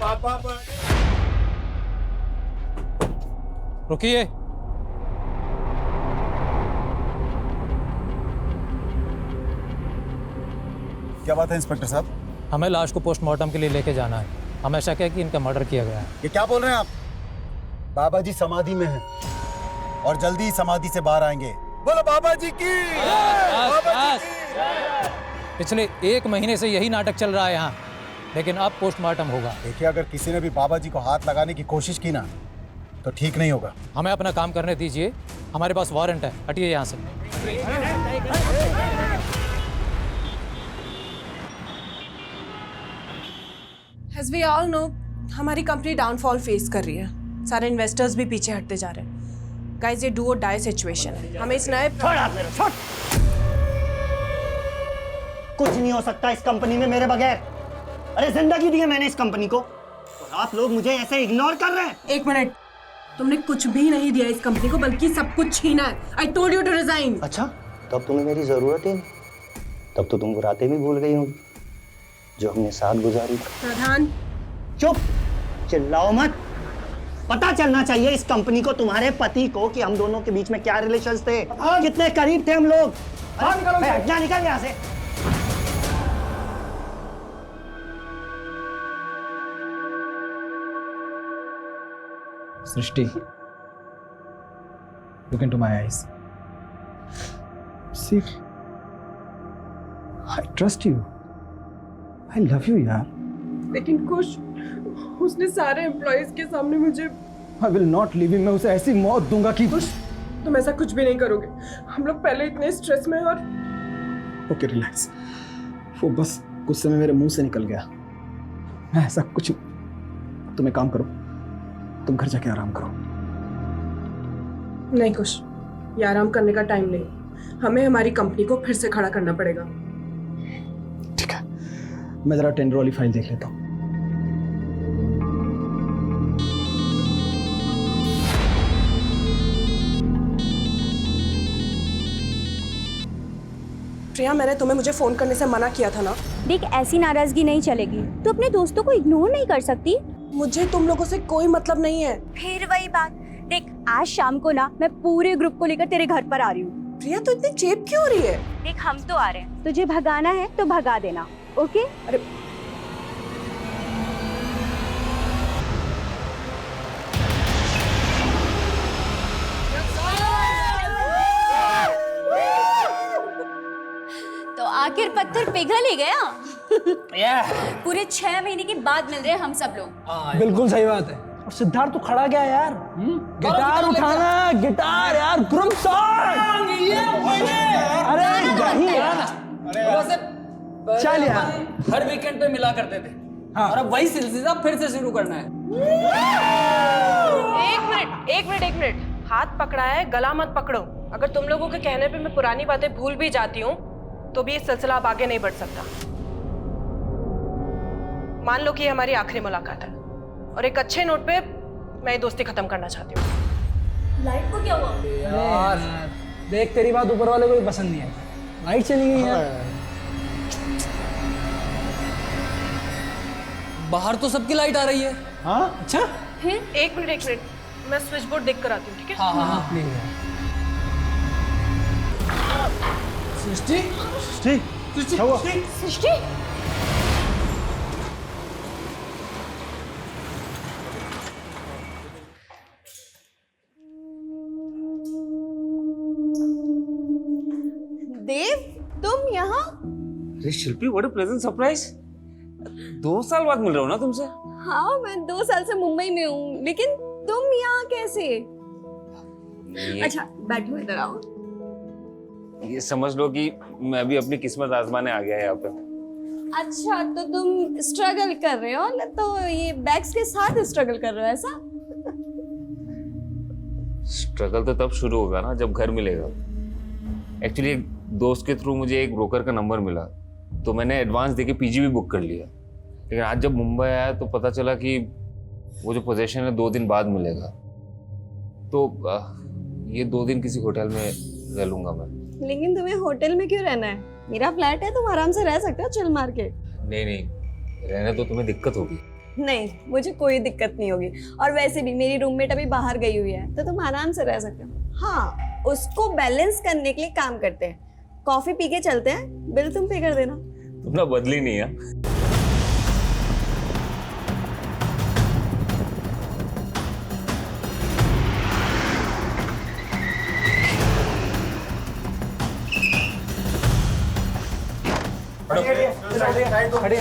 पापा पर। रुकिए। क्या बात है इंस्पेक्टर साहब? हमें लाश को पोस्टमार्टम के लिए लेके जाना है। हमें शक है कि इनका मर्डर किया गया है। ये क्या बोल रहे हैं आप? बाबा जी समाधि में हैं और जल्दी ही समाधि से बाहर आएंगे। बोलो बाबा जी की। बाबा जी की। पिछले 1 महीने से यही नाटक चल रहा है यहाँ, लेकिन अब पोस्टमार्टम होगा। देखिए, अगर किसी ने भी बाबा जी को हाथ लगाने की कोशिश की ना तो ठीक नहीं होगा। हमें अपना काम करने दीजिए, हमारे पास वारंट है। हटिए यहाँ से। As we all know, हमारी कंपनी डाउनफॉल फेस कर रही है। सारे इन्वेस्टर्स भी पीछे हटते जा रहे हैं। गाइस, ये डू और डाई सिचुएशन है। हमें इस नए कुछ नहीं हो सकता इस कंपनी में मेरे बगैर। अरे जिंदगी दी है मैंने इस कंपनी को और आप लोग मुझे ऐसे इग्नोर कर रहे हैं। 1 मिनट, तुमने कुछ भी नहीं दिया इस कंपनी को, बल्कि सब कुछ छीना है। I told you to resign। अच्छा, तब तुम्हें मेरी जरूरत ही नहीं। तब तो तुम वो रातें भी भूल गई होगी जो हमने साथ गुजारी। प्रधान, चुप, चिल्लाओ मत। पता चलना चाहिए इस कंपनी को, तुम्हारे पति को, कि हम दोनों के बीच में क्या रिलेशंस थे, कितने करीब थे हम लोग। हटना, निकल यहाँ से। सृष्टि, look into my eyes. See, I trust you. I love you, यार। लेकिन कुछ उसने सारे एम्प्लॉइज के सामने मुझे I will not leave him। मैं उसे ऐसी मौत दूंगा कि तुम ऐसा कुछ भी नहीं करोगे। हम लोग पहले इतने स्ट्रेस में, और ओके रिलैक्स। वो बस गुस्से में मेरे मुंह से निकल गया। मैं ऐसा कुछ, तुम एक काम करो, तुम घर जाके आराम करो। नहीं कुछ, ये आराम करने का टाइम नहीं। हमें हमारी कंपनी को फिर से खड़ा करना पड़ेगा। ठीक है, मैं जरा टेंडर वाली फाइल देख लेता हूँ। प्रिया, मैंने तुम्हें मुझे फोन करने से मना किया था ना। देख, ऐसी नाराजगी नहीं चलेगी। तू अपने दोस्तों को इग्नोर नहीं कर सकती। मुझे तुम लोगों से कोई मतलब नहीं है। फिर वही बात। देख, आज शाम को ना मैं पूरे ग्रुप को लेकर तेरे घर पर आ रही हूँ। प्रिया, तो इतनी चेप क्यों हो रही है? देख, हम तो आ रहे हैं, तुझे भगाना है तो भगा देना, ओके? अरे तो आखिर पत्थर पिघल ही गया। पूरे 6 महीने के बाद मिल रहे हैं हम सब लोग। बिल्कुल सही बात है। और सिद्धार्थ तो खड़ा गया यार। गिटार उठाना, गिटार यार, ग्रुप सॉन्ग। अरे यही यार। चल यार, हर वीकेंड पे मिला करते थे। हाँ। और अब वही सिलसिला फिर से शुरू करना है। एक मिनट, हाथ पकड़ा है, गला मत पकड़ो। अगर तुम लोगों के कहने पे मैं पुरानी बातें भूल भी जाती हूँ तो भी ये सिलसिला अब आगे नहीं बढ़ सकता। मान लो कि ये हमारी आखिरी मुलाकात है और एक अच्छे नोट पे मैं ये दोस्ती खत्म करना चाहती हूँ। लाइट को क्या हुआ? यार देख, तेरी बात ऊपर वाले को भी पसंद नहीं आई। लाइट चली गई यार। बाहर तो सबकी लाइट आ रही है। हाँ, अच्छा। एक मिनट, मैं स्विच बोर्ड देख कर आती हूँ, ठीक है? हाँ। सृष्टि, सृष्टि, क्या हुआ? सृष्टि, देव, तुम यहाँ? अरे शिल्पी, व्हाट अ प्लेजेंट सरप्राइज। 2 साल बाद मिल रहा हूँ ना तुमसे। हाँ, मैं 2 साल से मुंबई में हूँ, लेकिन तुम यहाँ कैसे? अच्छा, बैठो, इधर आओ। ये समझ लो कि मैं भी अपनी किस्मत आजमाने आ गया यहाँ पे। अच्छा, तो तुम स्ट्रगल कर रहे हो, तो ये बैग्स के साथ स्ट्रगल कर रहे हो ऐसा? स्ट्रगल तो तब शुरू होगा ना जब घर मिलेगा। एक्चुअली एक दोस्त के थ्रू मुझे एक ब्रोकर का नंबर मिला, तो मैंने एडवांस देके पीजी भी बुक कर लिया। लेकिन आज जब मुंबई आया तो पता चला कि वो जो पोजीशन है 2 दिन बाद मिलेगा। तो ये 2 दिन किसी होटल में रह लूंगा मैं। लेकिन तुम्हें होटल में क्यों रहना है? मेरा फ्लैट है, तुम आराम से रह सकते हो चिल मार के। नहीं, रहने तो तुम्हें दिक्कत होगी। नहीं, मुझे कोई दिक्कत नहीं होगी। और वैसे भी मेरी रूममेट अभी बाहर गई हुई है, तो तुम आराम से रह सकते हो। हाँ, उसको बैलेंस करने के लिए काम करते हैं। कॉफी पी के चलते हैं, बिल तुम पे कर देना। तुम ना बदली नहीं है। खड़े।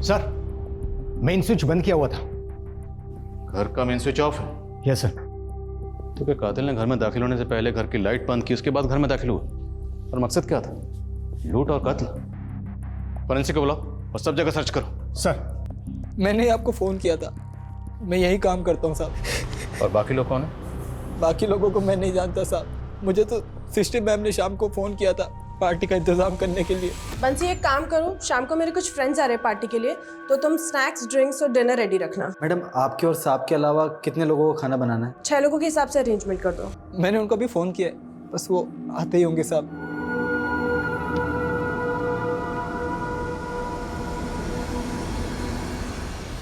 सर, मेन स्विच बंद किया हुआ था। घर का मेन स्विच ऑफ है? Yes sir. तो क्या कातिल ने घर में दाखिल होने से पहले घर की लाइट बंद की, उसके बाद घर में दाखिल हुआ? और मकसद क्या था? लूट और कत्ल? फोरेंसिक को बुलाओ और सब जगह सर्च करो। सर, मैंने आपको फ़ोन किया था, मैं यही काम करता हूँ साहब। और बाकी लोग कौन है? बाकी लोगों को मैं नहीं जानता साहब। मुझे तो सिस्टर मैम ने शाम को फ़ोन किया था पार्टी का इंतज़ाम करने के लिए। बंसी एक काम करो, शाम को मेरे कुछ फ्रेंड्स आ रहे हैं पार्टी के लिए, तो तुम स्नैक्स, ड्रिंक्स और डिनर रेडी रखना। मैडम, आपके और साहब के अलावा कितने लोगों को खाना बनाना है? 6 लोगों के हिसाब से अरेंजमेंट कर दो। मैंने उनको भी फ़ोन किया है, बस वो आते ही होंगे साहब।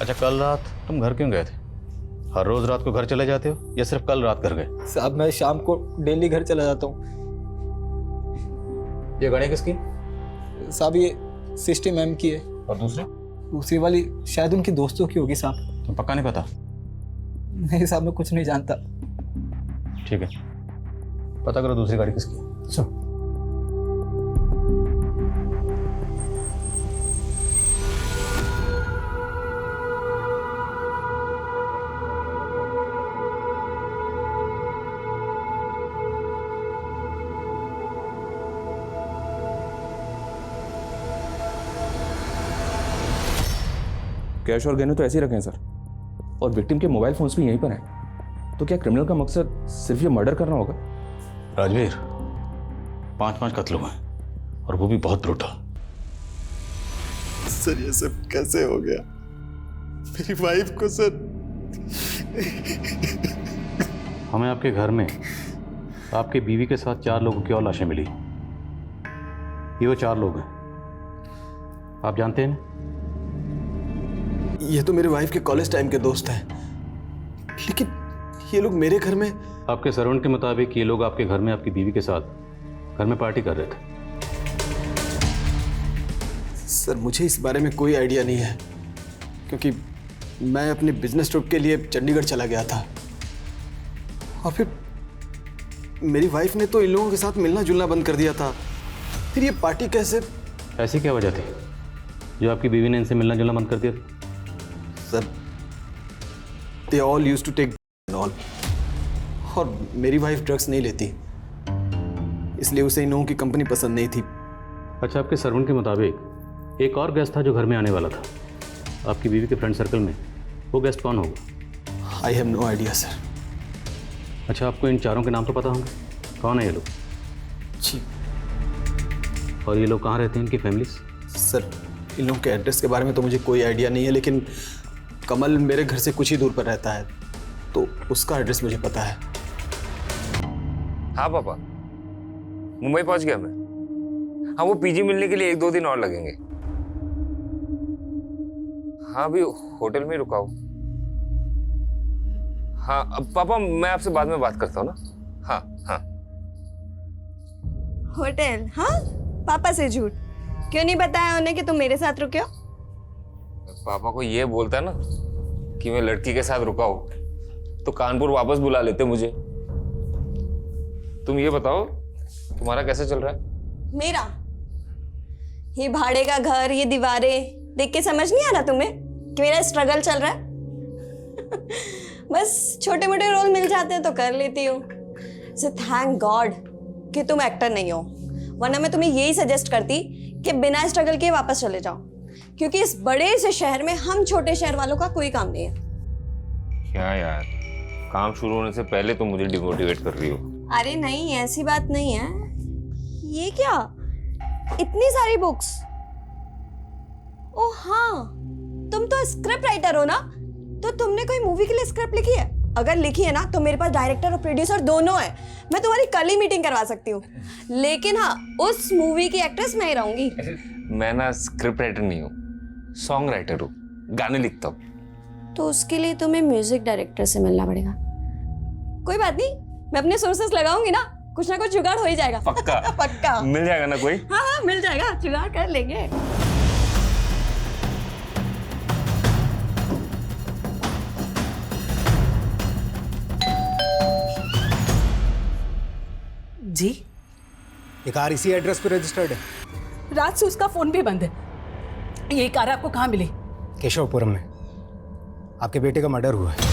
अच्छा, कल रात तुम घर क्यों गए थे? हर रोज रात को घर चले जाते हो या सिर्फ कल रात घर गए? साहब, मैं शाम को डेली घर चला जाता हूँ। ये गाड़ी किसकी? साहब, ये सिस्टर मैम की है। और दूसरी? दूसरी वाली शायद उनकी दोस्तों की होगी साहब। तुम पक्का नहीं पता? नहीं साहब, मैं कुछ नहीं जानता। ठीक है, पता करो दूसरी गाड़ी किसकी है। सर। कैश और गहने तो ऐसे ही रखे हैं सर, और विक्टिम के मोबाइल फोन्स भी यहीं पर हैं। तो क्या क्रिमिनल का मकसद सिर्फ ये मर्डर करना होगा? राजवीर, 5 कत्ल हुए और वो भी बहुत ब्रूटल। सर, ये सब कैसे हो गया? मेरी वाइफ को सर। हमें आपके घर में आपके बीवी के साथ 4 लोगों की और लाशें मिली। ये वो 4 लोग हैं, आप जानते हैं ना? ये तो मेरे वाइफ के कॉलेज टाइम के दोस्त हैं, लेकिन ये लोग मेरे घर में। आपके सर्वेंट के मुताबिक ये लोग आपके घर में आपकी बीवी के साथ घर में पार्टी कर रहे थे। सर, मुझे इस बारे में कोई आइडिया नहीं है, क्योंकि मैं अपने बिजनेस ट्रिप के लिए चंडीगढ़ चला गया था, और फिर मेरी वाइफ ने तो इन लोगों के साथ मिलना जुलना बंद कर दिया था। फिर ये पार्टी कैसे? ऐसी क्या वजह थी जो आपकी बीवी ने इनसे मिलना जुलना बंद कर दिया? Sir, they all used to take all, और मेरी वाइफ ड्रग्स नहीं लेती, इसलिए उसे इन लोगों की कंपनी पसंद नहीं थी। अच्छा, आपके सर्वेंट के मुताबिक एक और गेस्ट था जो घर में आने वाला था आपकी बीवी के फ्रेंड सर्कल में। वो गेस्ट कौन होगा? I have no idea sir. अच्छा, आपको इन 4 के नाम तो पता होंगे, कौन है ये लोग? जी। और ये लोग कहाँ रहते हैं, इनकी फैमिलीज? सर, इन लोगों के एड्रेस के बारे में तो मुझे कोई आइडिया नहीं है, लेकिन कमल मेरे घर से कुछ ही दूर पर रहता है, तो उसका एड्रेस मुझे पता है। हाँ पापा, मुंबई पहुंच गया मैं। हाँ, वो पीजी मिलने के लिए 1-2 दिन और लगेंगे। हाँ, अभी होटल में रुका हूँ। हाँ, अब पापा मैं आपसे बाद में बात करता हूँ ना। हाँ हाँ। होटल? हाँ, पापा से झूठ क्यों नहीं बताया उन्हें कि तुम मेरे साथ रुके हो? पापा को ये बोलता ना कि मैं लड़की के साथ रुका हूँ तो कानपुर वापस बुला लेते मुझे। तुम ये बताओ, तुम्हारा कैसे चल रहा है? मेरा? ये भाड़े का घर, ये दीवारें देख के समझ नहीं आ रहा तुम्हें कि मेरा स्ट्रगल चल रहा है? बस छोटे मोटे रोल मिल जाते हैं तो कर लेती हूँ। सो थैंक गॉड कि तुम एक्टर नहीं हो, वरना मैं तुम्हें यही सजेस्ट करती कि बिना स्ट्रगल के वापस चले जाओ, क्योंकि इस बड़े से शहर में हम छोटे शहर वालों का कोई काम नहीं है। क्या यार, काम शुरू होने से पहले तुम मुझे डिमोटिवेट कर रही हो। अरे नहीं, ऐसी बात नहीं है। ये क्या, इतनी सारी बुक्स? ओह हाँ, तुम तो स्क्रिप्ट राइटर हो ना, तो तुमने कोई मूवी के लिए स्क्रिप्ट लिखी है? अगर लिखी है ना तो मेरे पास डायरेक्टर और प्रोड्यूसर दोनों है, मैं तुम्हारी कल ही मीटिंग करवा सकती हूँ। लेकिन हाँ, उस मूवी की एक्ट्रेस मैं ही रहूंगी। मैं ना स्क्रिप्ट राइटर नहीं हूँ, सॉन्ग राइटर हूँ, गाने लिखता हूँ। तो उसके लिए तुम्हें म्यूजिक डायरेक्टर से मिलना पड़ेगा। कोई बात नहीं, मैं अपने सोर्सेस लगाऊंगी ना, कुछ ना कुछ जुगाड़ हो ही जाएगा। पक्का? पक्का मिल जाएगा ना कोई? हाँ हाँ मिल जाएगा, जुगाड़ कर लेंगे। जी, ये कार इसी एड्रेस पे रजिस्टर्ड है? रात से उसका फोन भी बंद है। ये कार आपको कहाँ मिली? केशवपुरम में आपके बेटे का मर्डर हुआ है।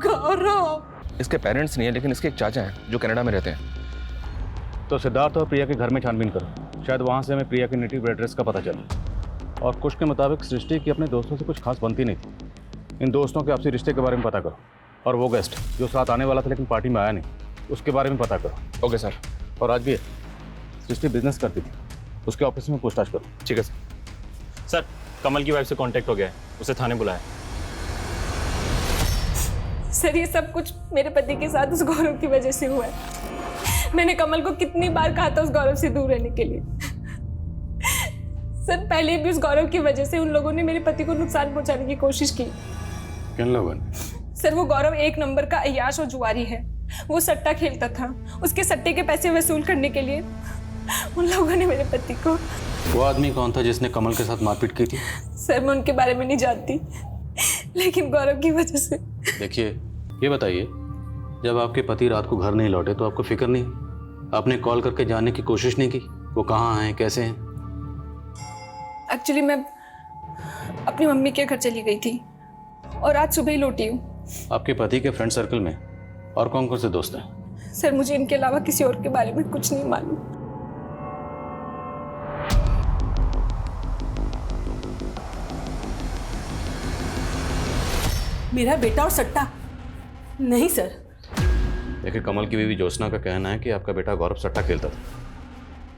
गौरव, इसके पेरेंट्स नहीं है, लेकिन इसके एक चाचा हैं जो कनाडा में रहते हैं। तो सिद्धार्थ और प्रिया के घर में छानबीन करो, शायद वहाँ से हमें प्रिया के नेटिव एड्रेस का पता चले। और कुछ के मुताबिक सृष्टि की अपने दोस्तों से कुछ खास बनती नहीं थी। इन दोस्तों के आपसी रिश्ते के बारे में पता करो, और वो गेस्ट जो साथ आने वाला था लेकिन पार्टी में आया नहीं, उसके बारे में पता करो। Okay sir. और आज भी सृष्टि बिजनेस करती थी, उसके ऑफिस में पूछताछ करो। ठीक है सर। सर, कमल की वाइफ से कांटेक्ट हो गया है, उसे थाने बुलाया। सर ये सब कुछ मेरे पति के साथ उस गौरव की वजह से हुआ है। मैंने कमल को कितनी बार कहा था उस गौरव से दूर रहने के लिए। सर पहले भी उस गौरव की वजह से उन लोगों ने मेरे पति को नुकसान पहुंचाने की कोशिश की। किन लोगों ने? सर वो गौरव एक नंबर का अय्याश और जुआरी है। वो सट्टा खेलता था, उसके सट्टे के पैसे वसूल करने के लिए उन लोगों ने मेरे पति को। वो आदमी कौन था जिसने कमल के साथ मारपीट की थी? सर मैं उनके बारे में नहीं जानती, लेकिन गौरव की वजह से। देखिए, ये बताइए, जब आपके पति रात को घर नहीं लौटे तो आपको फिक्र नहीं? आपने कॉल करके जानने की कोशिश नहीं की वो कहाँ हैं, कैसे हैं? एक्चुअली मैं अपनी मम्मी के घर चली गई थी और आज सुबह ही लौटी हूँ। आपके पति के फ्रेंड सर्कल में और कौन कौन से दोस्त हैं? सर मुझे इनके अलावा किसी और के बारे में कुछ नहीं मालूम। मेरा बेटा और सट्टा? नहीं सर। देखिए, कमल की बीवी ज्योत्सना का कहना है कि आपका बेटा गौरव सट्टा खेलता था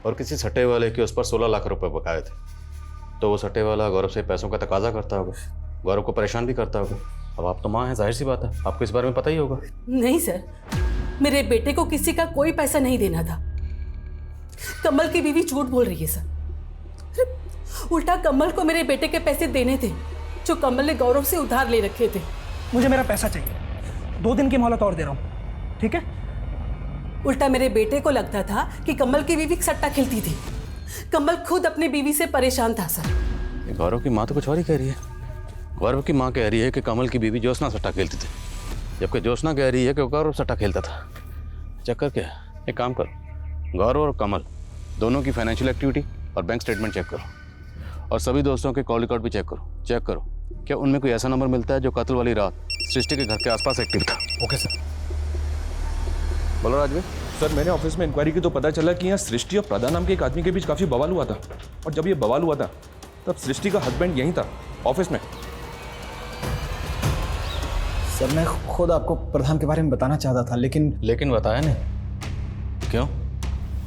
और किसी सट्टे वाले के उस पर 16 लाख रुपए बकाए थे। तो वो सट्टे वाला गौरव से पैसों का तकाजा करता होगा, गौरव को परेशान भी करता होगा। अब आप तो माँ हैं, जाहिर सी बात है आपको इस बारे में पता ही होगा। नहीं सर, मेरे बेटे को किसी का कोई पैसा नहीं देना था। कमल की बीवी झूठ बोल रही है सर। उल्टा कमल को मेरे बेटे के पैसे देने थे जो कमल ने गौरव से उधार ले रखे थे। मुझे मेरा पैसा चाहिए, 2 दिन की मोहलत और दे रहा हूँ, ठीक है? उल्टा मेरे बेटे को लगता था कि कमल की बीवी सट्टा खेलती थी। कमल खुद अपनी बीवी से परेशान था सर। गौरव की माँ तो कुछ और ही कह रही है। गौरव की माँ कह रही है कि कमल की बीवी ज्योत्सना सट्टा खेलती थी, जबकि ज्योत्सना कह रही है कि गौरव सट्टा खेलता था। चक्कर क्या है? एक काम करो, गौरव और कमल दोनों की फाइनेंशियल एक्टिविटी और बैंक स्टेटमेंट चेक करो, और सभी दोस्तों के कॉल रिकॉर्ड भी चेक करो क्या उनमें कोई ऐसा नंबर मिलता है जो कत्ल वाली रात सृष्टि के घर के आसपास एक्टिव था। Okay sir. बोलो राजवीर। सर, मैंने ऑफिस में इंक्वायरी की तो पता चला कि यहाँ सृष्टि और प्रदा नाम के एक आदमी के बीच काफ़ी बवाल हुआ था, और जब ये बवाल हुआ था तब सृष्टि का हस्बैंड यहीं था ऑफिस में। सर मैं खुद आपको प्रधान के बारे में बताना चाहता था, लेकिन बताया नहीं। क्यों?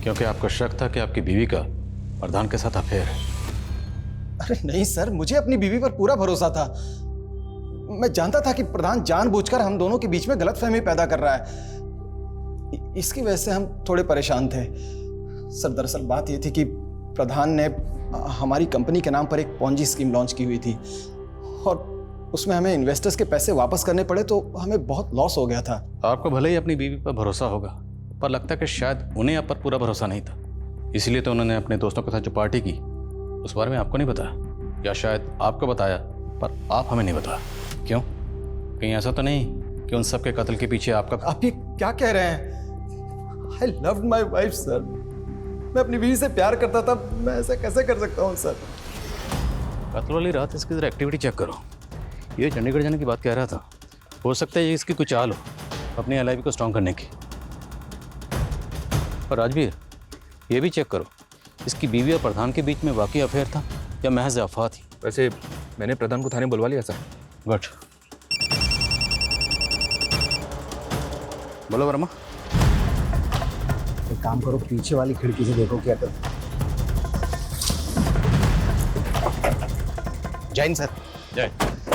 क्योंकि आपको शक था कि आपकी बीवी का प्रधान के साथ अफेयर है। अरे नहीं सर, मुझे अपनी बीवी पर पूरा भरोसा था। मैं जानता था कि प्रधान जानबूझकर हम दोनों के बीच में गलतफहमी पैदा कर रहा है। इसकी वजह से हम थोड़े परेशान थे। सर दरअसल बात ये थी कि प्रधान ने हमारी कंपनी के नाम पर एक पॉन्जी स्कीम लॉन्च की हुई थी, और उसमें हमें इन्वेस्टर्स के पैसे वापस करने पड़े तो हमें बहुत लॉस हो गया था। आपको भले ही अपनी बीवी पर भरोसा होगा, पर लगता है कि शायद उन्हें आप पर पूरा भरोसा नहीं था, इसलिए तो उन्होंने अपने दोस्तों के साथ जो पार्टी की उस बारे में आपको नहीं बताया, या शायद आपको बताया पर आप हमें नहीं बताया। क्यों? कहीं ऐसा तो नहीं कि उन सब के कत्ल के पीछे आपका? आप ये क्या कह रहे हैं? I loved my wife sir. मैं अपनी बीवी से प्यार करता था, मैं ऐसा कैसे कर सकता हूँ सर? कत्ल वाली रात इसकी जरा एक्टिविटी चेक करो। ये चंडीगढ़ जाने की बात कह रहा था, हो सकता है ये इसकी कुछ चाल हो अपनी एलआईबी को स्ट्रॉन्ग करने की। और राजवीर, ये भी चेक करो इसकी बीवी और प्रधान के बीच में वाकई अफेयर था या महज अफवाह थी। वैसे मैंने प्रधान को थाने बुलवा लिया सर। गुड। बोलो वर्मा। एक काम करो, पीछे वाली खिड़की से देखो क्या कर। जैन सर। जय।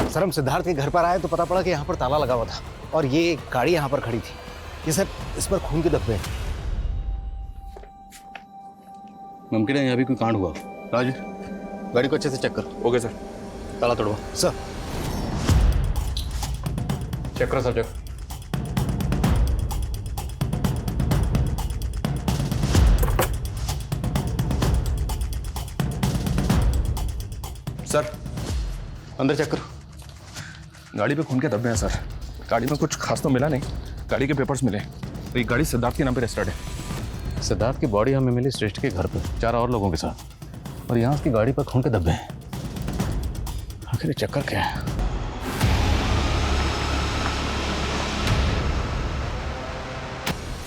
सर हम सिद्धार्थ के घर पर आए तो पता पड़ा कि यहाँ पर ताला लगा हुआ था और ये गाड़ी यहाँ पर खड़ी थी। ये सर इस पर खून के धब्बे हैं। मुमकिन है यहाँ भी कोई कांड हुआ। राज, गाड़ी को अच्छे से चेक कर। Okay sir. ताला तोड़वा। सर चेक करो सर, चेक। सर अंदर चेक करो। गाड़ी पे खून के धब्बे हैं सर। गाड़ी में कुछ खास तो मिला नहीं, गाड़ी के पेपर्स मिले। तो ये गाड़ी सिद्धार्थ के नाम पे रजिस्टर्ड है। सिद्धार्थ की बॉडी हमें मिली श्रेष्ठ के घर पर 4 और लोगों के साथ, और यहाँ उसकी गाड़ी पर खून के धब्बे हैं। आखिर चक्कर क्या है?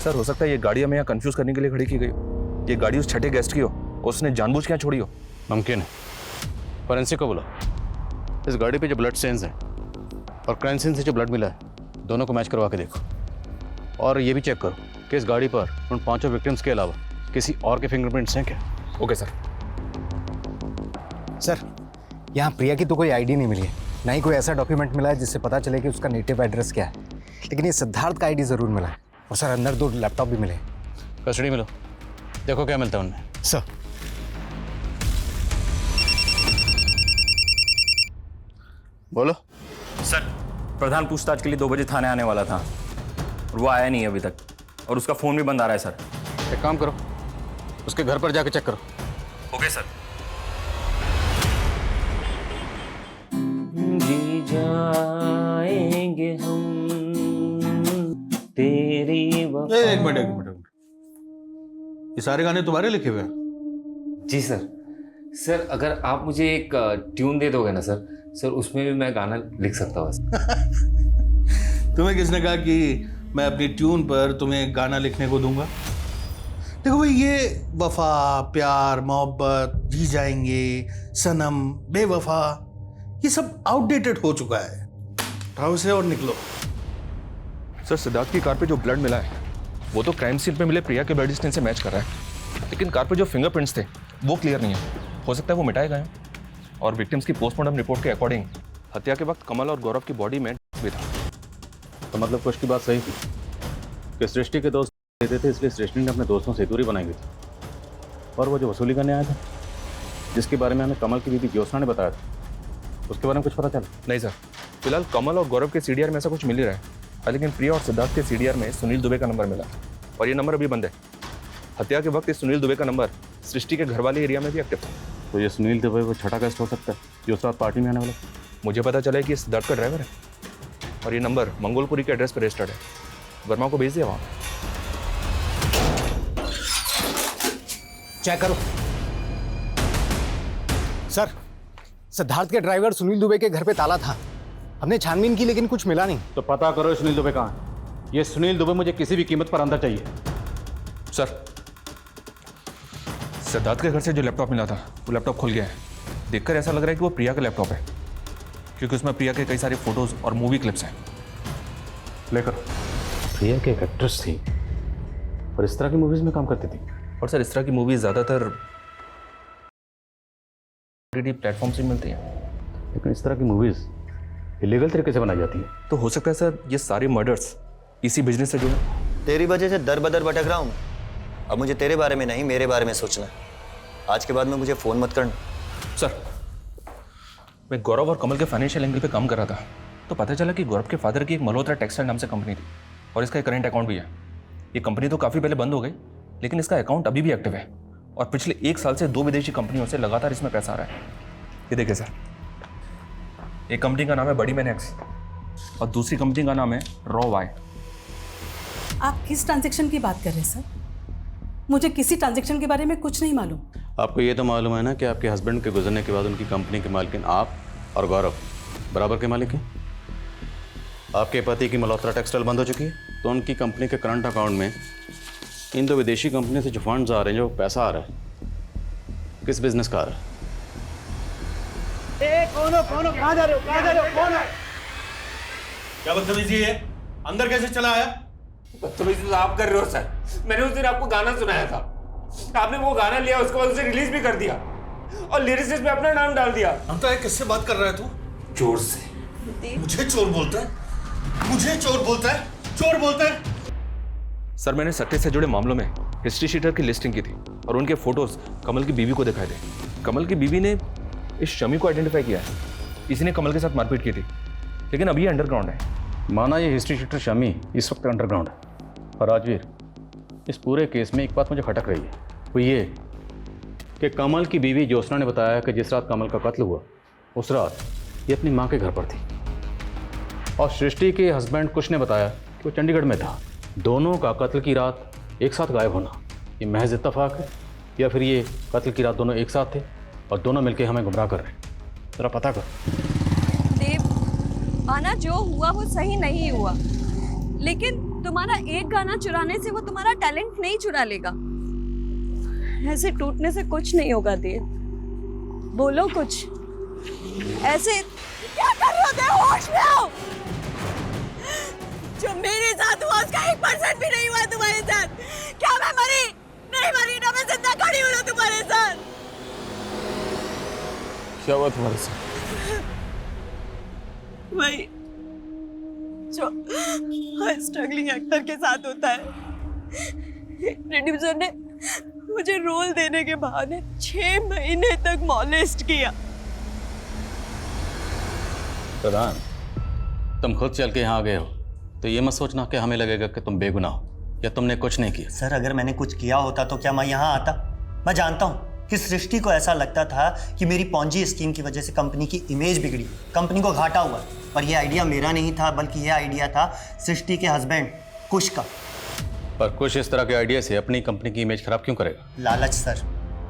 सर हो सकता है ये गाड़ी हमें यहाँ कंफ्यूज करने के लिए खड़ी की गई हो। ये गाड़ी उस छठे गेस्ट की हो, उसने जानबूझ के यहाँ छोड़ी हो। मुमकिन है। फॉरेंसिक को बोला। इस गाड़ी पे जो ब्लड स्टेन्स हैं और क्राइम सीन से जो ब्लड मिला है, दोनों को मैच करवा के देखो। और ये भी चेक करो कि इस गाड़ी पर उन 5 विक्टिम्स के अलावा किसी और के फिंगरप्रिंट्स हैं क्या। Okay sir. सर यहाँ प्रिया की तो कोई आईडी नहीं मिली है, ना ही कोई ऐसा डॉक्यूमेंट मिला है जिससे पता चले कि उसका नेटिव एड्रेस क्या है, लेकिन ये सिद्धार्थ का आईडी ज़रूर मिला है। और सर अंदर 2 लैपटॉप भी मिले। कस्टडी में लो, देखो क्या मिलता है उनमें। सर बोलो। सर प्रधान पूछताछ के लिए 2 बजे थाने आने वाला था और वो आया नहीं अभी तक, और उसका फ़ोन भी बंद आ रहा है सर। एक काम करो, उसके घर पर जाके चेक करो। Okay sir. जी जाएंगे हम तेरी एक मिनट। ये सारे गाने तुम्हारे लिखे हुए हैं? जी सर। सर अगर आप मुझे एक ट्यून दे दोगे ना सर, उसमें भी मैं गाना लिख सकता हूँ। तुम्हें किसने कहा कि मैं अपनी ट्यून पर तुम्हें गाना लिखने को दूंगा? देखो भाई, ये वफा, प्यार, मोहब्बत, जी जाएंगे, सनम, बेवफा, ये सब आउटडेटेड हो चुका है। उठाओ इसे और निकलो। सर सिद्धार्थ की कार पे जो ब्लड मिला है वो तो क्राइम सीन पे मिले प्रिया के ब्लड स्टेन से मैच कर रहा है, लेकिन कार पे जो फिंगरप्रिंट्स थे वो क्लियर नहीं है। हो सकता है वो मिटाए गए। और विक्टिम्स की पोस्टमार्टम रिपोर्ट के अकॉर्डिंग हत्या के वक्त कमल और गौरव की बॉडी में भी था। तो मतलब कुछ की बात सही थी कि सृष्टि के दोस्त देते थे, इसलिए सृष्टि ने अपने दोस्तों से दूरी बनाई हुई थी। और वो जो वसूली करने आया था, जिसके बारे में हमें कमल की बीबी ज्योत्सना ने बताया था, उसके बारे में कुछ पता चला? नहीं सर, फिलहाल कमल और गौरव के सीडीआर में ऐसा कुछ मिल ही रहा है, लेकिन प्रिया और सिद्धार्थ के सीडीआर में सुनील दुबे का नंबर मिला और ये नंबर अभी बंद है। हत्या के वक्त इस सुनील दुबे का नंबर सृष्टि के घर वाले एरिया में भी एक्टिव था। तो ये सुनील दुबे वो छठा गेस्ट हो सकता है जो उस रात पार्टी में आने वाला? मुझे पता चला है कि ये सिद्धार्थ का ड्राइवर है और ये नंबर मंगोलपुरी के एड्रेस पर रजिस्टर्ड है। वर्मा को भेज दिया वहाँ। चेक करो। सर सिद्धार्थ के ड्राइवर सुनील दुबे के घर पे ताला था, हमने छानबीन की लेकिन कुछ मिला नहीं। तो पता करो सुनील दुबे कहाँ है। ये सुनील दुबे मुझे किसी भी कीमत पर अंदर चाहिए। सर सिद्धार्थ के घर से जो लैपटॉप मिला था वो लैपटॉप खुल गया है। देखकर ऐसा लग रहा है कि वो प्रिया का लैपटॉप है, क्योंकि उसमें प्रिया के कई सारे फोटोज और मूवी क्लिप्स हैं। लेकर प्रिया की एक एक्ट्रेस थी और इस तरह की मूवीज में काम करती थी। और सर इस तरह की मूवीज ज़्यादातर OTT प्लेटफॉर्म से मिलती हैं, लेकिन इस तरह की मूवीज इलीगल तरीके से बनाई जाती है। तो हो सकता है सर ये सारे मर्डर्स इसी बिजनेस से जुड़े। तेरी वजह से दर बदर भटक रहा हूँ। अब मुझे तेरे बारे में नहीं, मेरे बारे में सोचना है। आज के बाद में मुझे फ़ोन मत करना। सर मैं गौरव और कमल के फाइनेंशियल एंगल पे काम कर रहा था, तो पता चला कि गौरव के फादर की एक मल्होत्रा टेक्सटाइल नाम से कंपनी थी और इसका एक करेंट अकाउंट भी है। ये कंपनी तो काफ़ी पहले बंद हो गई, लेकिन इसका अकाउंट अभी भी एक्टिव है और पिछले 1 साल से 2 विदेशी कंपनियों से लगातार इसमें पैसा आ रहा है। ये देखिए सर, एक कंपनी का नाम है बड़ी मैन एक्स और दूसरी कंपनी का नाम है रॉ वाई। आप किस ट्रांजैक्शन की बात कर रहे हैं सर? मुझे किसी ट्रांजैक्शन के बारे में कुछ नहीं मालूम। आपको ये तो मालूम है ना कि आपके हस्बैंड के गुजरने के बाद उनकी कंपनी के मालिकिन आप और गौरव बराबर के मालिक हैं। आपके पति की मल्होत्रा टेक्सटाइल बंद हो चुकी है, तो उनकी कंपनी के करंट अकाउंट में इन 2 विदेशी कंपनी से जो फंड्स आ रहे हैं, जो पैसा आ रहा है, किस बिजनेस का आ रहा है? कौन हो? कहाँ जा रहे हो? कौन है? क्या बदतमीजी है? अंदर कैसे चला आया? बदतमीजी तो आप कर रहे हो सर। मैंने उस दिन आपको गाना सुनाया था, आपने वो गाना लिया, उसके बाद उसे रिलीज भी कर दिया और लिरिसिस्ट में अपना नाम डाल दिया। हम तो किससे बात कर रहा है तू? चोर से। मुझे चोर बोलता है? मुझे चोर बोलता है? चोर बोलता है? सर मैंने सट्टे से जुड़े मामलों में हिस्ट्री शीटर की लिस्टिंग की थी और उनके फोटोज कमल की बीवी को दिखाए थे। कमल की बीवी ने इस शमी को आइडेंटिफाई किया है, इसी ने कमल के साथ मारपीट की थी, लेकिन अभी ये अंडरग्राउंड है। माना ये हिस्ट्री शीटर शमी इस वक्त अंडरग्राउंड है, और राजवीर इस पूरे केस में एक बात मुझे खटक रही है, वो ये कि कमल की बीवी ज्योत्सना ने बताया कि जिस रात कमल का कत्ल हुआ उस रात ये अपनी माँ के घर पर थी, और सृष्टि के हस्बैंड कुश ने बताया कि वो चंडीगढ़ में था। दोनों का कत्ल की रात एक साथ गायब होना ये महज इत्तेफाक है, या फिर ये कत्ल की रात दोनों एक साथ थे और दोनों मिलकर हमें गुमराह कर रहे हैं? जरा पता कर। देव, आना जो हुआ वो सही नहीं हुआ, लेकिन तुम्हारा एक गाना चुराने से वो तुम्हारा टैलेंट नहीं चुरा लेगा। ऐसे टूटने से कुछ नहीं होगा देव, बोलो कुछ। ऐसे क्या कर रहे हो देव? होश में आओ। जो मेरे साथ हुआ उसका 1% भी नहीं हुआ तुम्हारे साथ। क्या मैं मरी? नहीं मरी ना, मैं जिंदा खड़ी हूँ ना तुम्हारे साथ। क्या हुआ तुम्हारे साथ? वही जो हर स्ट्रगलिंग एक्टर के साथ होता है। प्रोड्यूसर ने मुझे रोल देने के बहाने 6 महीने तक मॉलेस्ट किया। प्रधान, तुम खुद चल के यहाँ आ गए हो तो ये मत सोचना कि हमें लगेगा कि तुम बेगुनाह हो या तुमने कुछ नहीं किया। सर अगर मैंने कुछ किया होता तो क्या मैं यहाँ आता? मैं जानता हूँ कि सृष्टि को ऐसा लगता था कि मेरी पॉन्जी स्कीम की वजह से कंपनी की इमेज बिगड़ी, कंपनी को घाटा हुआ, पर यह आइडिया मेरा नहीं था, बल्कि यह आइडिया था सृष्टि के हस्बैंड कुश का। पर कुछ इस तरह के आइडिया से अपनी कंपनी की इमेज खराब क्यों करेगा? लालच सर,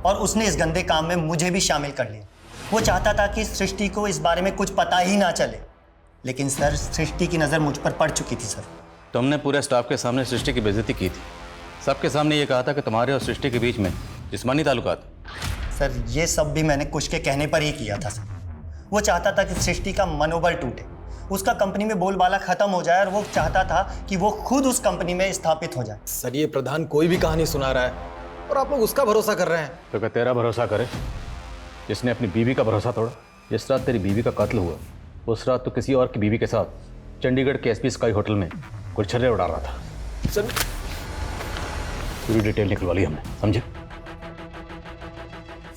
और उसने इस गंदे काम में मुझे भी शामिल कर लिया। वो चाहता था कि सृष्टि को इस बारे में कुछ पता ही ना चले, लेकिन सर सृष्टि की नज़र मुझ पर पड़ चुकी थी। सर तुमने पूरे स्टाफ के सामने सृष्टि की बेइज्जती की थी, सबके सामने ये कहा था कि तुम्हारे और सृष्टि के बीच में जिस्मानी ताल्लुकात। सर ये सब भी मैंने कुश के कहने पर ही किया था सर। वो चाहता था कि सृष्टि का मनोबल टूटे, उसका कंपनी में बोलबाला खत्म हो जाए, और वो चाहता था कि वो खुद उस कंपनी में स्थापित हो जाए। सर ये प्रधान कोई भी कहानी सुना रहा है और आप लोग उसका भरोसा कर रहे हैं। तो क्या तेरा भरोसा करे जिसने अपनी बीवी का भरोसा तोड़ा? जिस रात तेरी बीवी का कत्ल हुआ उस रात तो किसी और की बीवी के साथ चंडीगढ़ के एसपी स्काई होटल में गुलछर्रे उड़ा रहा था। सर पूरी डिटेल निकलवा ली हमने, समझे?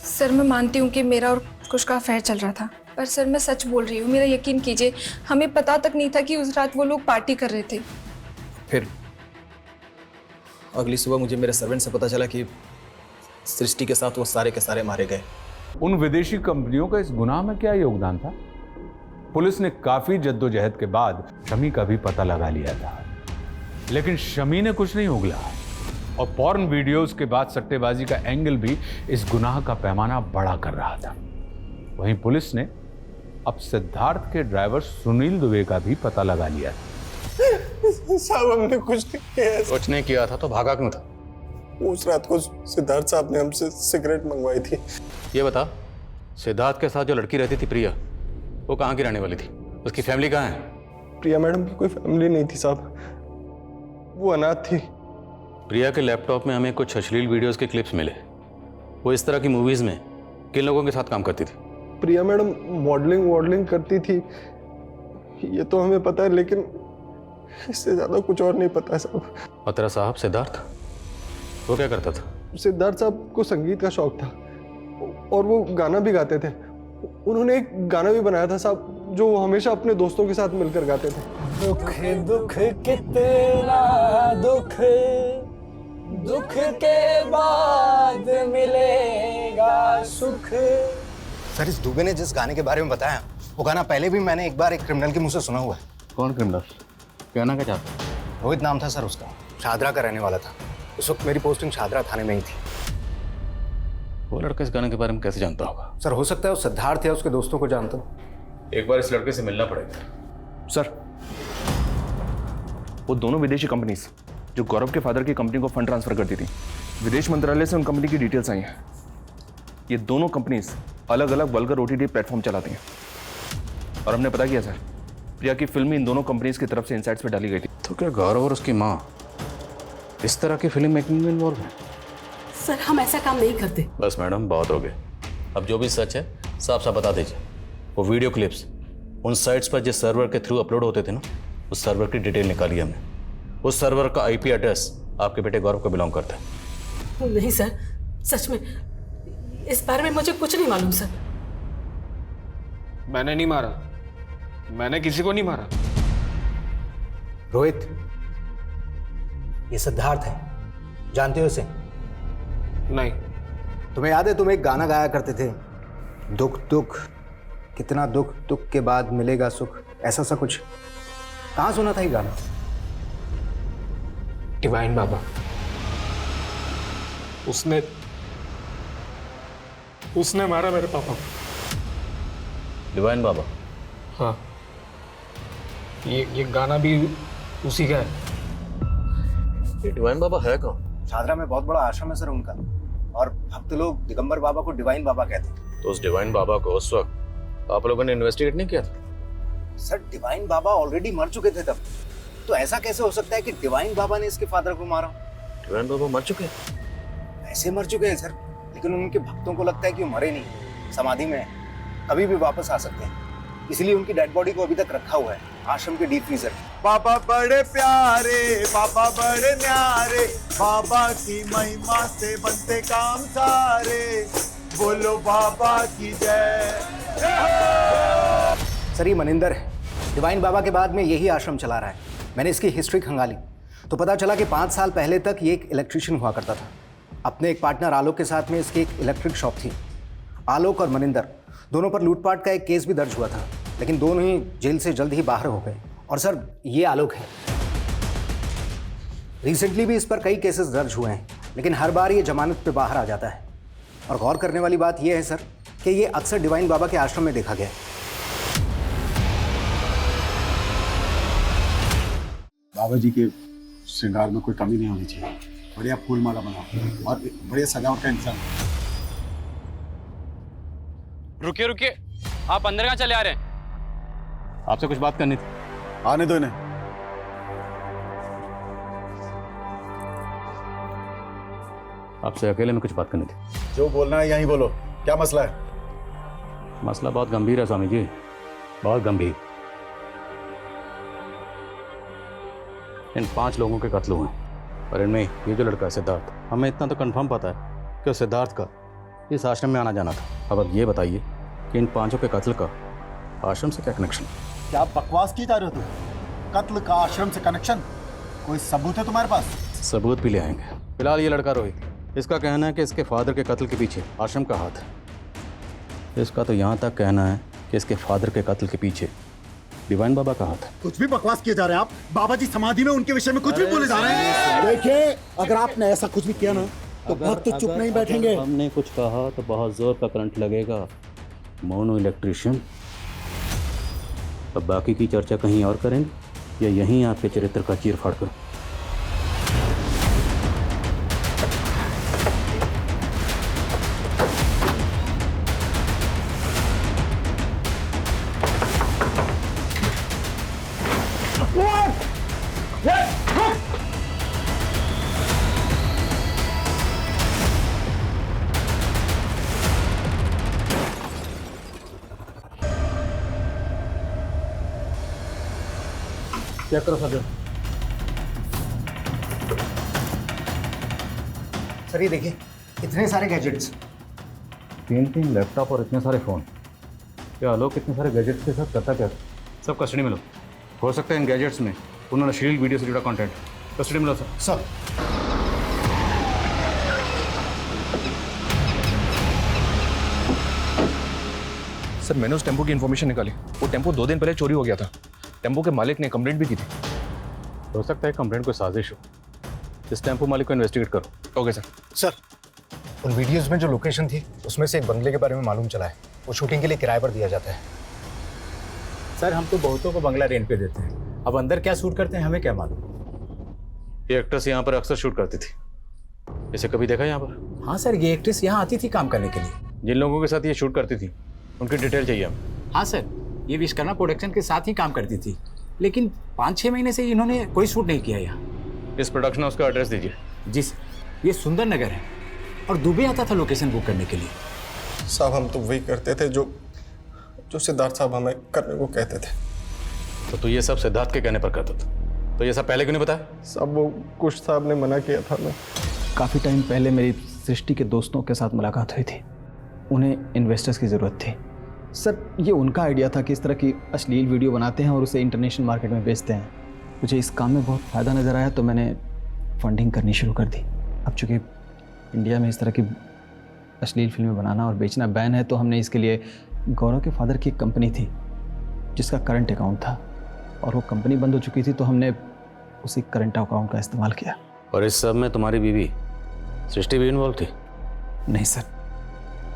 सर मैं मानती हूँ कि मेरा और कुश का अफेयर चल रहा था, पर सर मैं सच बोल रही हूँ, मेरा यकीन कीजिए, हमें पता तक नहीं था कि उस रात वो लोग पार्टी कर रहे थे। फिर अगली सुबह मुझे मेरे सर्वेंट से पता चला कि सृष्टि के साथ वो सारे के सारे मारे गए। उन विदेशी कंपनियों का इस गुनाह में क्या योगदान था? पुलिस ने काफी जद्दोजहद के बाद शमी का भी पता लगा लिया था, लेकिन शमी ने कुछ नहीं उगला, और पॉर्न वीडियोस के बाद सट्टेबाजी का एंगल भी इस गुनाह का पैमाना बड़ा कर रहा था। वहीं पुलिस ने अब सिद्धार्थ के ड्राइवर सुनील दुबे का भी पता लगा लिया था। साहब हमने कुछ नहीं किया। कुछ नहीं किया था तो भागा क्यों था? उस रात को सिद्धार्थ साहब ने हमसे सिगरेट मंगवाई थी। ये बता, सिद्धार्थ के साथ जो लड़की रहती थी प्रिया, वो कहाँ की रहने वाली थी? उसकी फैमिली कहाँ है? प्रिया मैडम की कोई फैमिली नहीं थी साहब, वो अनाथ थी। प्रिया के लैपटॉप में हमें कुछ अश्लील वीडियोस के क्लिप्स मिले। वो इस तरह की मूवीज में किन लोगों के साथ काम करती थी? प्रिया मैडम मॉडलिंग करती थी, ये तो हमें पता है, लेकिन इससे ज्यादा कुछ और नहीं पता है साहब। और तेरा साहब सिद्धार्थ, वो क्या करता था? सिद्धार्थ साहब को संगीत का शौक था और वो गाना भी गाते थे। उन्होंने एक गाना भी बनाया था साहब, जो हमेशा अपने दोस्तों के साथ मिलकर गाते थे। दुख दुख कितना दुख, दुख के बाद मिलेगा सुख। सर इस दुबे ने जिस गाने के बारे में बताया, वो गाना पहले भी मैंने एक बार एक क्रिमिनल के मुंह से सुना हुआ है। कौन क्रिमिनल? कहना क्या चाहता? रोहित नाम था सर उसका, शादरा का रहने वाला था। उस वक्त मेरी पोस्टिंग शादरा थाने में ही थी। वो लड़का इस गाने के बारे में कैसे जानता होगा? सर हो सकता है वो सिद्धार्थ या उसके दोस्तों को जानता हो। एक बार इस लड़के से मिलना पड़ेगा। सर वो दोनों विदेशी कंपनीज जो गौरव के फादर की कंपनी को फंड ट्रांसफर करती थी, विदेश मंत्रालय से उन कंपनी की डिटेल्स आई हैं। ये दोनों कंपनीज अलग अलग वल्गर OTT प्लेटफॉर्म चलाती हैं, और हमने पता किया सर, प्रिया की फिल्म इन दोनों कंपनीज की तरफ से इनसाइट्स पे डाली गई थी। तो क्या गौरव और उसकी माँ इस तरह की फिल्म मेकिंग में इन्वॉल्व है? सर हम ऐसा काम नहीं करते। बस मैडम, बहुत हो गए। अब जो भी सच है साफ साफ बता दीजिए। वो वीडियो क्लिप्स उन साइट्स पर जिस सर्वर के थ्रू अपलोड होते थे ना, उस सर्वर की डिटेल निकाली हमने। उस सर्वर का आईपी एड्रेस आपके बेटे गौरव को बिलोंग करता है। नहीं सर, सच में इस बारे में मुझे कुछ नहीं मालूम सर। मैंने नहीं मारा, मैंने किसी को नहीं मारा। रोहित, ये सिद्धार्थ है, जानते हो इसे? नहीं। तुम्हें याद है तुम एक गाना गाया करते थे, दुख दुख कितना दुख, दुख के बाद मिलेगा सुख, ऐसा सा कुछ? कहाँ सुना था ये गाना? डिवाइन बाबा। उसने मारा मेरे पापा को। डिवाइन बाबा? हाँ, ये गाना भी उसी का है। ये डिवाइन बाबा है कौन? शादरा में बहुत बड़ा आश्रम है सर उनका, और भक्त लोग दिगंबर बाबा को डिवाइन बाबा कहते हैं। तो उस डिवाइन बाबा को उस वक्त आप लोगों ने इन्वेस्टिगेट नहीं किया था? सर डिवाइन बाबा ऑलरेडी मर चुके थे तब, तो ऐसा कैसे हो सकता है कि डिवाइन बाबा ने इसके फादर को मारा? डिवाइन बाबा मर चुके हैं? ऐसे मर चुके हैं सर, लेकिन उनके भक्तों को लगता है कि वो मरे नहीं, समाधि में है, कभी भी वापस आ सकते हैं, इसलिए उनकी डेड बॉडी को अभी तक रखा हुआ है आश्रम के डीप फ्रीजर। बाबा बड़े प्यारे, बाबा बड़े न्यारे, बाबा की महिमा से बनते काम सारे, बोलो बाबा की जय। सर ये मनिंदर है, डिवाइन बाबा के बाद में यही आश्रम चला रहा है। मैंने इसकी हिस्ट्री खंगाली तो पता चला कि 5 साल पहले तक ये एक इलेक्ट्रिशियन हुआ करता था। अपने एक पार्टनर आलोक के साथ में इसकी एक इलेक्ट्रिक शॉप थी। आलोक और मनिंदर दोनों पर लूटपाट का एक केस भी दर्ज हुआ था, लेकिन दोनों ही जेल से जल्द ही बाहर हो गए। और सर ये आलोक है, रिसेंटली भी इस पर कई केसेस दर्ज हुए हैं, लेकिन हर बार ये जमानत पे बाहर आ जाता है। और गौर करने वाली बात यह है सर कि ये अक्सर डिवाइन बाबा के आश्रम में देखा गया है। बाबा जी के श्रृंगार में कोई कमी नहीं होनी चाहिए। बढ़िया फूल माला बनाओ और बढ़िया सजावट का इंतजाम। रुकिए रुकिए, आप अंदर कहाँ चले आ रहे हैं? आपसे कुछ बात करनी थी। आने दो इन्हें। आपसे अकेले में कुछ बात करनी थी। जो बोलना है यहीं बोलो, क्या मसला है? मसला बहुत गंभीर है स्वामी जी, बहुत गंभीर। इन 5 लोगों के कत्ल हुए हैं, और इनमें ये जो लड़का है सिद्धार्थ, हमें इतना तो कंफर्म पता है कि उस सिद्धार्थ का इस आश्रम में आना जाना था। अब ये बताइए कि इन 5 के कत्ल का आश्रम से क्या कनेक्शन? क्या बकवास की जा रहे हो तुम? कत्ल का आश्रम से कनेक्शन? कोई सबूत है तुम्हारे पास? सबूत भी ले आएंगे। फिलहाल ये लड़का रोहित, इसका कहना है कि इसके फादर के कत्ल के पीछे आश्रम का हाथ है। इसका तो यहाँ तक कहना है कि इसके फादर के कत्ल के पीछे डिवाइन बाबा का हाथ है। कुछ भी बकवास किए जा रहे हैं आप। बाबा जी समाधि में उनके विषय में कुछ भी बोले जा रहे हैं। देखिए, अगर आपने ऐसा कुछ भी किया ना तो भक्त चुप नहीं बैठेंगे। हमने कुछ कहा तो बहुत जोर का करंट लगेगा। Mono electrician. अब बाकी की चर्चा कहीं और करेंगे या यहीं आपके चरित्र का चीर फाड़ कर? चेक करो सर ये देखिए इतने सारे गैजेट्स, 3 लैपटॉप और इतने सारे फ़ोन। क्या आलोक इतने सारे गैजेट्स के साथ करता क्या? सब कस्टडी में लो। हो सकता है इन गैजेट्स में उन्होंने अश्लील वीडियो से जुड़ा कंटेंट। कस्टडी में लो सर। सर मैंने उस टेम्पो की इन्फॉर्मेशन निकाली। वो टेम्पो 2 दिन पहले चोरी हो गया था। टेम्पो के मालिक ने कंप्लेंट भी की थी। हो सकता है कंप्लेंट कोई साजिश हो। इस टेम्पो मालिक को इन्वेस्टिगेट करो। Okay sir. सर उन वीडियोस में जो लोकेशन थी उसमें से एक बंगले के बारे में मालूम चला है, वो शूटिंग के लिए किराए पर दिया जाता है। सर हम तो बहुतों को बंगला रेंट पे देते हैं, अब अंदर क्या शूट करते हैं हमें क्या मालूम। ये एक्ट्रेस यहाँ पर अक्सर शूट करती थी, इसे कभी देखा यहाँ पर? हाँ सर, ये एक्ट्रेस यहाँ आती थी काम करने के लिए। जिन लोगों के साथ ये शूट करती थी उनकी डिटेल चाहिए हमें। हाँ सर, ये विश्वकर्मा प्रोडक्शन के साथ ही काम करती थी, लेकिन 5-6 महीने से इन्होंने कोई शूट नहीं किया यहाँ। इस प्रोडक्शन हाउस का एड्रेस दीजिए। जी सर, ये सुंदर नगर है और दुबे आता था लोकेशन बुक करने के लिए। साहब हम तो वही करते थे जो जो सिद्धार्थ साहब हमें करने को कहते थे। तो तू ये सब सिद्धार्थ के कहने पर करता था, तो ये सब पहले क्यों नहीं बताया? साहब वो कुछ साहब ने मना किया था। मैं काफ़ी टाइम पहले मेरी सृष्टि के दोस्तों के साथ मुलाकात हुई थी। उन्हें इन्वेस्टर्स की ज़रूरत थी। सर ये उनका आइडिया था कि इस तरह की अश्लील वीडियो बनाते हैं और उसे इंटरनेशनल मार्केट में बेचते हैं। मुझे इस काम में बहुत फ़ायदा नज़र आया तो मैंने फंडिंग करनी शुरू कर दी। अब चूँकि इंडिया में इस तरह की अश्लील फिल्में बनाना और बेचना बैन है, तो हमने इसके लिए गौरव के फादर की एक कंपनी थी जिसका करंट अकाउंट था, और वो कंपनी बंद हो चुकी थी तो हमने उसी करंट अकाउंट का इस्तेमाल किया। और इस सब में तुम्हारी बीवी सृष्टि भी इन्वॉल्व थी? नहीं सर,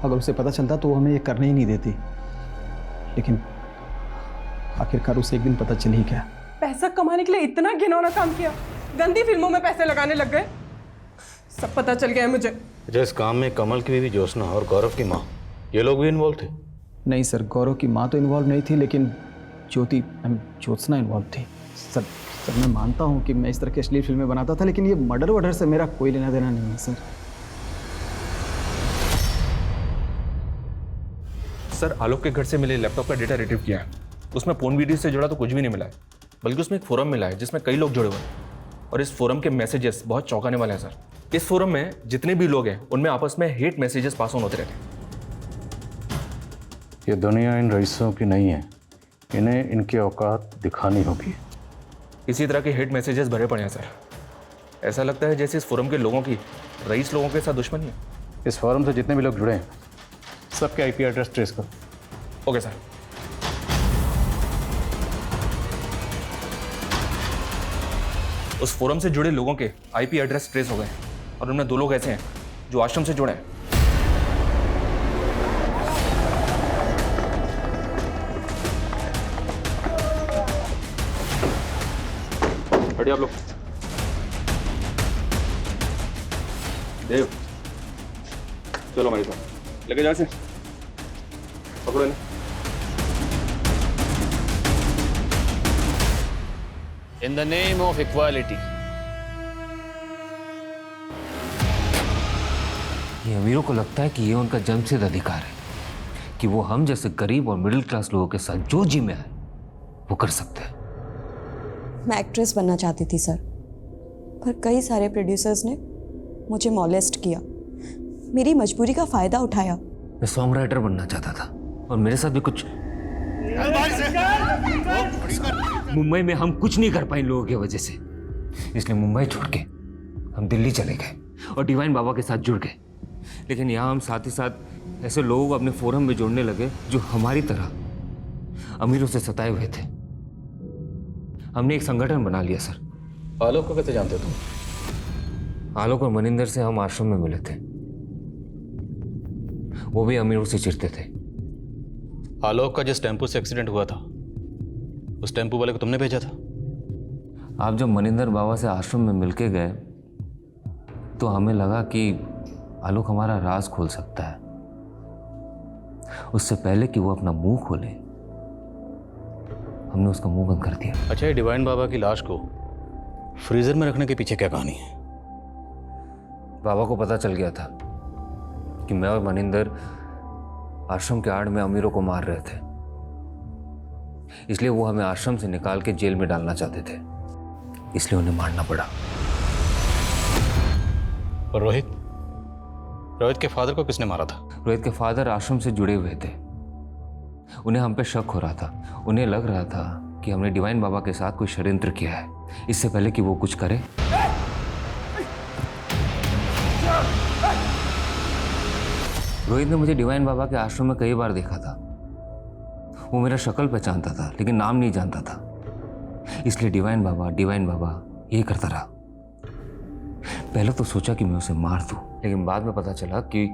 अगर उसे पता चलता तो वो हमें ये करने ही नहीं देती, लेकिन आखिरकार उसे एक दिन पता चल ही गया। पैसा कमाने के लिए इतना घिनौना काम किया, गंदी फिल्मों में पैसे लगाने लग गए, सब पता चल गया है मुझे। अच्छा, इस काम में कमल की बीवी ज्योत्सना और गौरव की माँ, ये लोग भी इन्वॉल्व थे? नहीं सर, गौरव की माँ तो इन्वॉल्व नहीं थी, लेकिन ज्योत्सना इन्वॉल्व थी। सर मैं मानता हूँ कि मैं इस तरह की अश्लील फिल्में बनाता था, लेकिन ये मर्डर वर्डर से मेरा कोई लेना देना नहीं है सर। सर आलोक के घर से मिले लैपटॉप का डेटा रिट्रीव किया है। उसमें फोन वीडियो से जुड़ा तो कुछ भी नहीं मिला है, बल्कि उसमें एक फोरम मिला है जिसमें कई लोग जुड़े हुए हैं, और इस फोरम के मैसेजेस बहुत चौंकाने वाले हैं सर। इस फोरम में जितने भी लोग हैं उनमें आपस में हेट मैसेजेस पास ऑन होते रहते हैं। ये दुनिया इन रईसों की नहीं है, इन्हें इनकी औकात दिखानी होगी। इसी तरह के हेट मैसेजेस भरे पड़े हैं सर। ऐसा लगता है जैसे इस फोरम के लोगों की रईस लोगों के साथ दुश्मनी है। इस फोरम से जितने भी लोग जुड़े हैं सबके आईपी एड्रेस ट्रेस करो। Okay sir. उस फोरम से जुड़े लोगों के आईपी एड्रेस ट्रेस हो गए, और उनमें 2 लोग ऐसे हैं जो आश्रम से जुड़े हैं। बढ़िया आप लोग। देव चलो हमारे साथ, लेके जा से पकड़ो इन्हें। In the name of equality. ये अमीरों को लगता है कि ये उनका जन्मसिद्ध अधिकार है कि वो हम जैसे गरीब और मिडिल क्लास लोगों के साथ जो जी में आए वो कर सकते हैं। मैं एक्ट्रेस बनना चाहती थी सर, पर कई सारे प्रोड्यूसर्स ने मुझे मॉलेस्ट किया, मेरी मजबूरी का फायदा उठाया। मैं सॉन्ग राइटर बनना चाहता था और मेरे साथ भी कुछ मुंबई में हम कुछ नहीं कर पाए इन लोगों की वजह से, इसलिए मुंबई छोड़ के हम दिल्ली चले गए और डिवाइन बाबा के साथ जुड़ गए। लेकिन यहाँ हम साथ ही साथ ऐसे लोगों को अपने फोरम में जोड़ने लगे जो हमारी तरह अमीरों से सताए हुए थे। हमने एक संगठन बना लिया सर। आलोक को कैसे जानते हो तुम? आलोक और मनिंदर से हम आश्रम में मिले थे, वो भी अमीरों से चिढ़ते थे। आलोक का जिस टेम्पो से एक्सीडेंट हुआ था उस टेम्पो वाले को तुमने भेजा था? आप जब मनिंदर बाबा से आश्रम में मिलके गए तो हमें लगा कि आलोक हमारा राज खोल सकता है। उससे पहले कि वो अपना मुंह खोले हमने उसका मुंह बंद कर दिया। अच्छा, ये डिवाइन बाबा की लाश को फ्रीजर में रखने के पीछे क्या कहानी है? बाबा को पता चल गया था कि मैं और मनिंदर आश्रम के आड़ में अमीरों को मार रहे थे, इसलिए वो हमें आश्रम से निकाल के जेल में डालना चाहते थे, इसलिए उन्हें मारना पड़ा। और रोहित के फादर को किसने मारा था? रोहित के फादर आश्रम से जुड़े हुए थे, उन्हें हम पे शक हो रहा था। उन्हें लग रहा था कि हमने डिवाइन बाबा के साथ कोई षड्यंत्र किया है, इससे पहले कि वो कुछ करे। रोहित ने मुझे डिवाइन बाबा के आश्रम में कई बार देखा था। वो मेरा शक्ल पहचानता था लेकिन नाम नहीं जानता था, इसलिए डिवाइन बाबा यही करता रहा। पहले तो सोचा कि मैं उसे मार दूं, लेकिन बाद में पता चला कि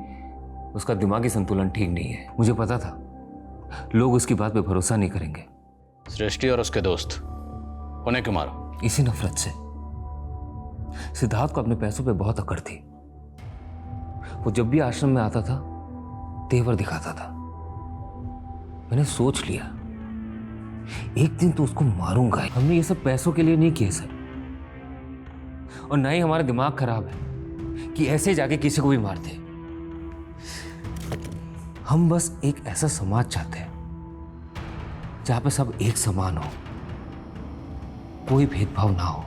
उसका दिमागी संतुलन ठीक नहीं है। मुझे पता था लोग उसकी बात पे भरोसा नहीं करेंगे। सृष्टि और उसके दोस्त, उन्हें क्यों मारा? इसी नफरत से। सिद्धार्थ को अपने पैसों पे बहुत अकड़ थी। वो जब भी आश्रम में आता था तेवर दिखाता था। मैंने सोच लिया एक दिन तो उसको मारूंगा। हमने ये सब पैसों के लिए नहीं किए सर, और ना ही हमारा दिमाग खराब है कि ऐसे जाके किसी को भी मार दे। हम बस एक ऐसा समाज चाहते हैं जहां पे सब एक समान हो, कोई भेदभाव ना हो।